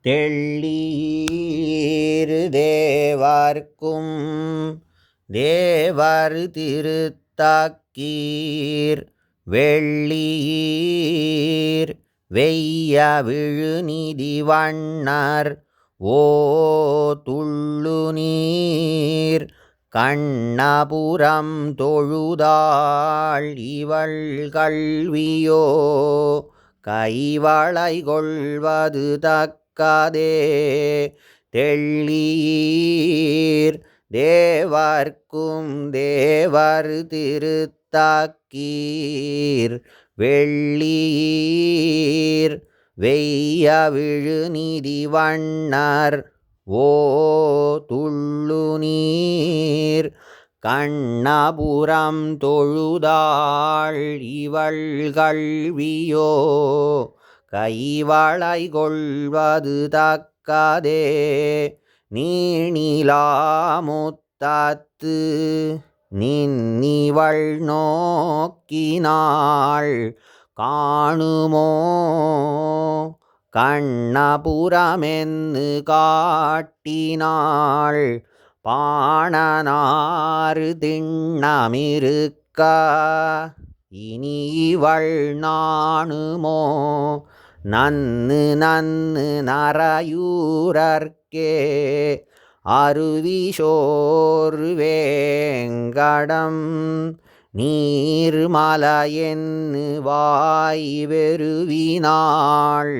தெள்ளீரு தேவர்க்கும் தேவர் திருத்தக்கீர் வெள்ளீர் வெய்ய விழுநிதி வண்ணர் ஓ துள்ளுநீர் கண்ணபுரம் தொழுதாள் இவள் கல்வியோ கைவளை கொள்வது தக்கதே. தெள்ளீர் தேவர்க்கும் தேவர் திருத்தக்கீர் வெள்ளீர் வெய்ய விழுநிதி வண்ணர் ஓ துள்ளுநீர் கண்ணபுரம் தொழுதாள் இவள் கல்வியோ கைவளை கொள்வது தக்கதே. நீணிலாமுத்தத்து நின்னிவள் நோக்கினாள் காணுமோ கண்ணபுரமென்னு காட்டினாள் பாணனாறு திண்ணமிருக்க இனி இவள் நாணுமோ நன்னு நன்னு நரையூரர்க்கே அருவிசோர் வேங்கடம் நீர்மலையென்னு வாய் வெறுவினாள்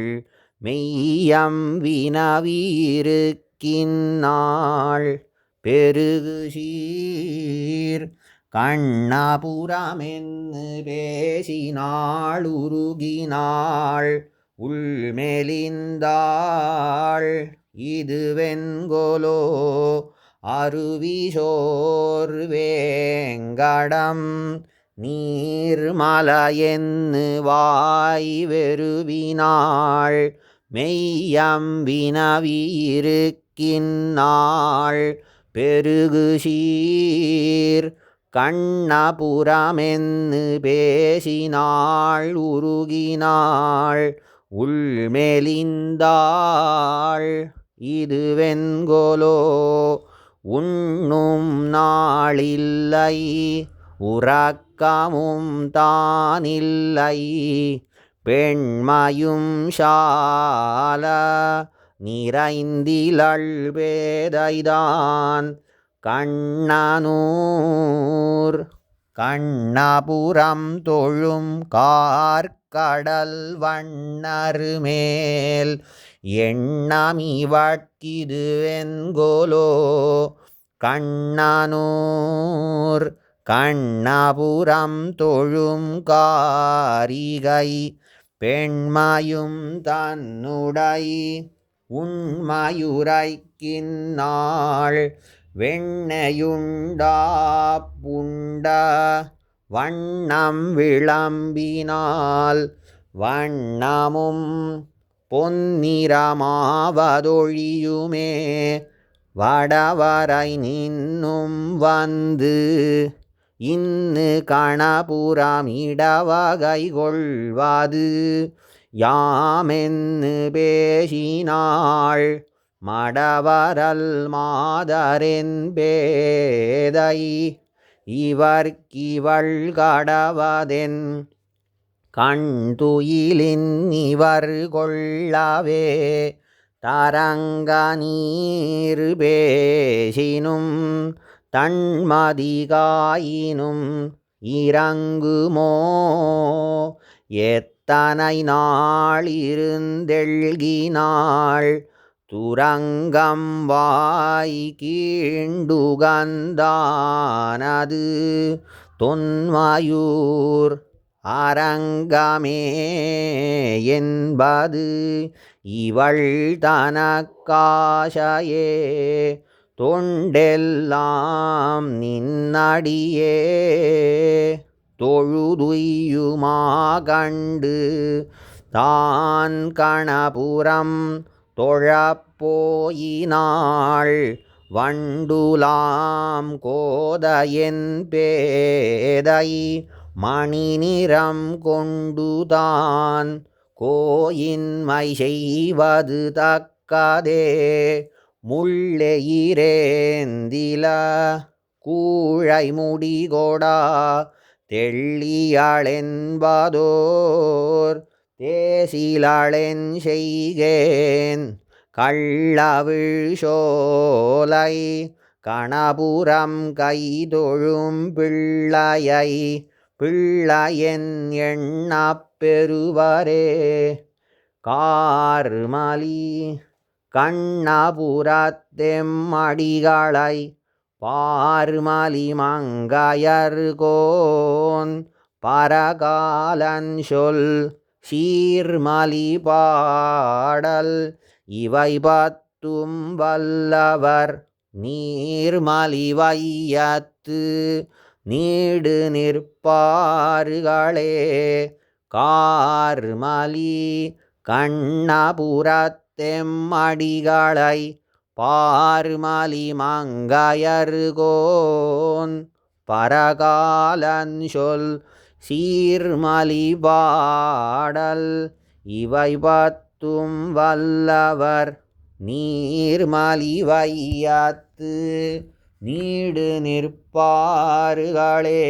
மெய்யம் வினவியிருக்கின்னாள் பெருகு சீர் கண்ணபுரமென்னு பேசினாள் உருகினாள் உள்மெலிந்தாள் இதுவென்கொலோ அருவிசோர் வேங்கடம் நீர்மலையென்னு வாய் வெறுவினாள் மெய்யம் வினவியிருக்கின்னாள் பெருகு சீர் கண்ணபுரமென்னு பேசினாள் உருகினாள் உள்மெலிந்தாள் இதுவென்கொலோ உண்ணும் நாளில்லை உறக்கமும் தானில்லை பெண்மையும் சால நிறைந்திலள் பேதைதான் கண்ணனூர் கண்ணபுரம் தொழும் கார்க்கடல் வண்ணரு மேல் எண்ணமிவட்கிதுவென்கொலோ கண்ணனூர் கண்ணபுரம் தொழும் காரிகை பெண்மையும் தன்னுடை உண்மையுரைக்கின்னாள் வெண்ணையுண்டா புண்ட வண்ணம் விளம்பினால் வண்ணமும் பொன்னிறமாவதொழியுமே வடவரை நின்னும் வந்து இன்னு கணபுரமிடவகை கொள்வது யாமென்னு பேசினாள் மடவரல் மாதரென் பேதை இவர்க்கிவள் கடவதென் கண்துயிலின் இவர் கொள்ளவே தரங்க நீர் பேசினும் தன்மதிகாயினும் இறங்குமோ எத்தனை நாளிருந்தெழ்கினாள் துரங்கம் வாய் கீண்டுகந்தானது தொன்மயூர் அரங்கமே என்பது இவள் தனக்காசையே தொண்டெல்லாம் நின்னடியே தொழுதுய்யுமா கண்டு தான் கணபுரம் தொழப்போயினாள் வண்டுலாம் கோதையென் பேதை மணி நிறம் கொண்டுதான் கோயின்மை செய்வது தக்க தக்கதே முள்ளெயிரேந்தில கூழை முடிகொடா தெள்ளியளென்பதோர் தேசிலளென் செய்கேன் கள்ளவிழ் சோலை கணபுரம் கைதொழும் பிள்ளையை பிள்ளையென் எண்ணப் பெறுவரே. கார்மலி கண்ணபுரத்தெம்மடிகளை பார்மலி மங்கையர்கோன் பரகாலன் சொல் சீர்மலி பாடல் இவை பத்தும் வல்லவர் நீர்மலி வையத்து நீடு நிற்பார்களே. கார்மலி கண்ணபுரத்தெம்மடிகளை பார்மலி மங்கையர்கோன் பரகாலன் சொல் சீர்மலி பாடல் இவை பத்தும் வல்லவர் நீர்மலி வையத்து நீடு நிற்பார்களே.